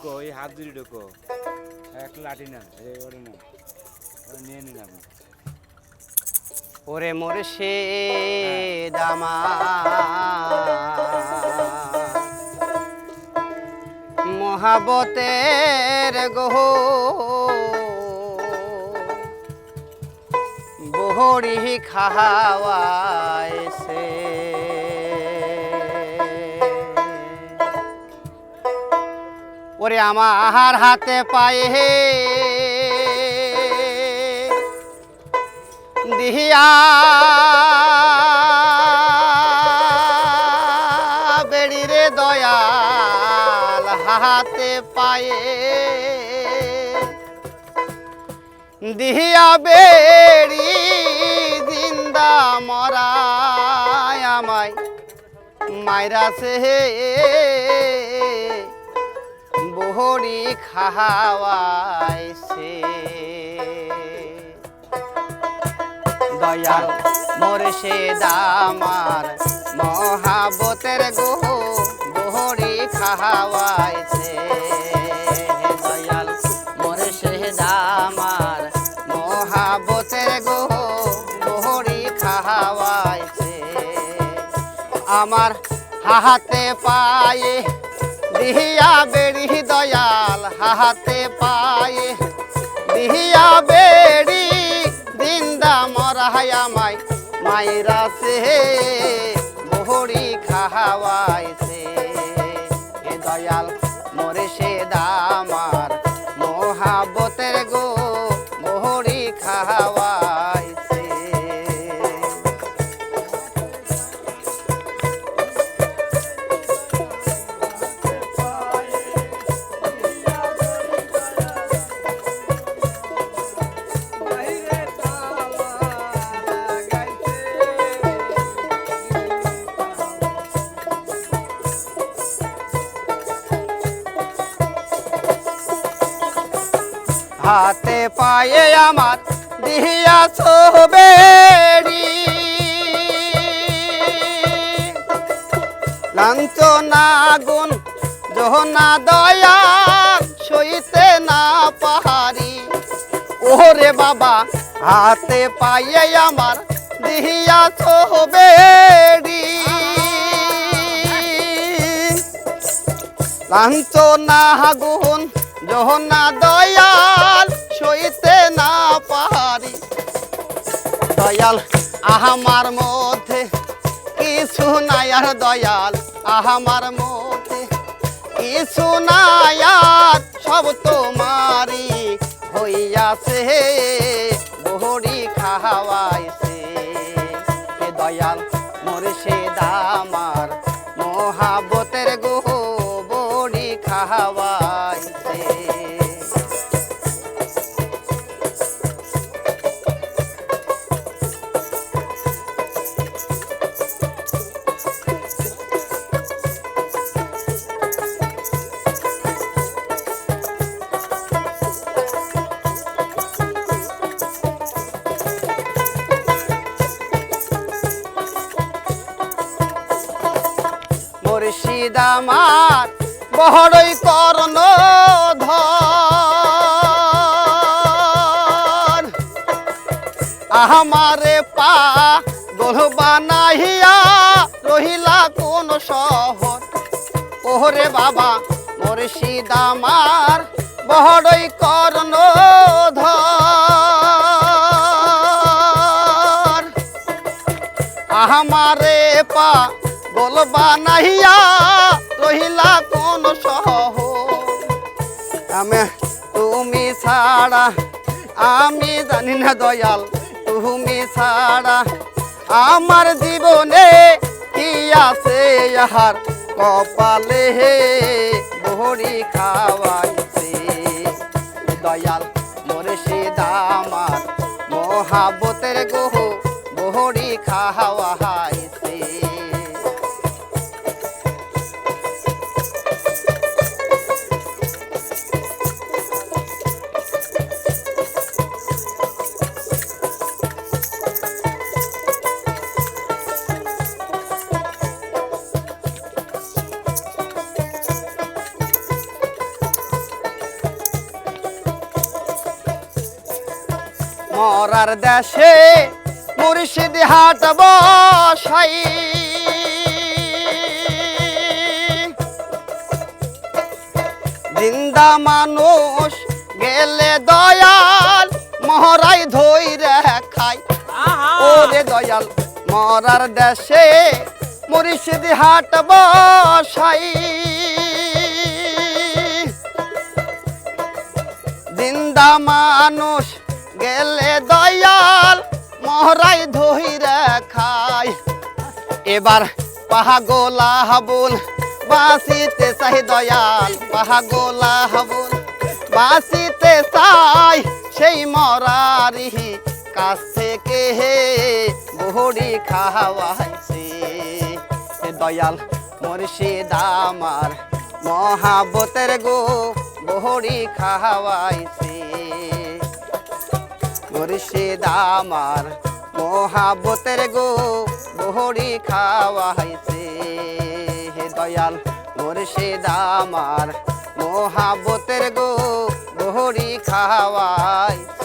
ঢুকো এই হাত ধরে ঢুকো একটা লাঠি না ওরে না নিয়ে নিন আপনি ওরে মুর্শিদ আমার মহাবতের গো বহরি খাওয়াইছে ওরে আমার হাতে পায়ে দিহিয়া বেড়ি রে দয়াল হাতে পায়ে দিহিয়া বেড়ি জিন্দা মরায় আমায় মাইরাছে বহরি খাওয়াইছে দয়াল মুর্শিদ আমার মহাবতের গো বহরি খাওয়াইছে দয়াল মুর্শিদ আমার মহাবতের গো বহরি খাওয়াইছে আমার হাতে পায়ে দিহিয়া বেড়ি দয়াল হাতে পায়ে দিহিয়া বেড়ি জিন্দা মরাই আমায় মাইরাছে বহরি খাওয়াইছে এ দয়াল মুর্শিদ আমার মহাবতের গো বহরি খাওয়াইছে হাতে পায়ে আমার দিহিয়া বেড়ি লাঞ্ছনা গুণ জহনা দয়া সইতে না পাহাড়ি ওরে বাবা হাতে পায়ে আমার দিহিয়া বেড়ি লাঞ্ছনা গুণ জহনা দয়াল সইতে না পারি দয়াল আমার মধ্যে কিছু নাই আর দয়াল আমার মধ্যে কিছু নাই আর সব তোমারি হইয়াছে বহরি খাওয়াইছে হে দয়াল মুর্শিদ আমার মহাবতের গো বহরি খাওয়াইছে মুর্শিদ আমার বড়ই করণ ধর আমারে পা গোল বানাইয়া রহিলা কোন শহর ওরে বাবা মুর্শিদ আমার বড়ই করণ ধর আমারে পা গোল বানাইয়া রহিলা কোন শহর আমি তুমি ছাড়া আমি জানি না দয়াল তুমি ছাড়া আমার জীবনে কি আছে ইহার কপালে বহরি খাওয়াইছে দয়াল মুর্শিদ আমার মহাবতের গো বহরি খাওয়াইছে মরার দেশে মুর্শিদ হাট বসাই জিন্দা মানুষ গেলে দয়াল মহরাই ধইরে খাই ওরে দয়াল মরার দেশে মুর্শিদ হাট বসাই জিন্দা মানুষ গেলে দয়াল মহরাই ধইরে খাই এবার পাহাগোলা হাবুল বাসিতে চাই দয়াল পাহাগোলা হাবুল বাসিতে চাই সেই মরারি কাছ থেকে হে বহড়ি খাওয়াইছে দয়াল মুর্শিদ আমার মহাবতের গো বহড়ি খাওয়াইছে মুর্শিদ আমার মহাবতের গো বহড়ি খাওয়াইছে হে দয়াল মুর্শিদ আমার মহাবতের গো বহড়ি খাওয়াইছে